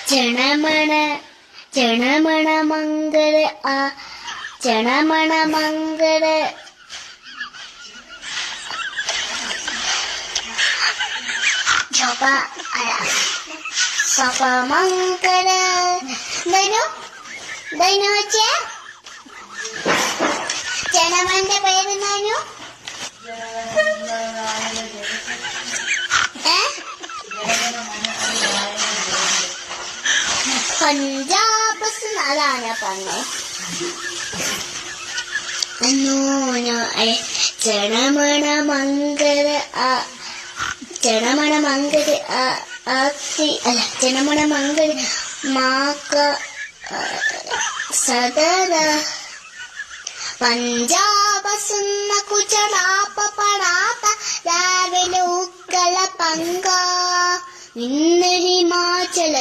ചണമണ ചണമണ മംഗള ആ ചണമണ മംഗള സപമംഗള ദൈനു ദൈനു വെച്ചേ ചണമന്റെ പേര് ദൈനു പഞ്ചാബ് അതാണ് ഞാൻ പറഞ്ഞത്. ചണമണ മംഗള ചണമണ മംഗള അല്ല ചണമണ മംഗള മാക്ക സദര പഞ്ചാബ് സുന്ന കുചടാപ്പ പടാത്ത രാവിലെ ഉക്കല പങ്ക ഇന്ന് ഹിമാചല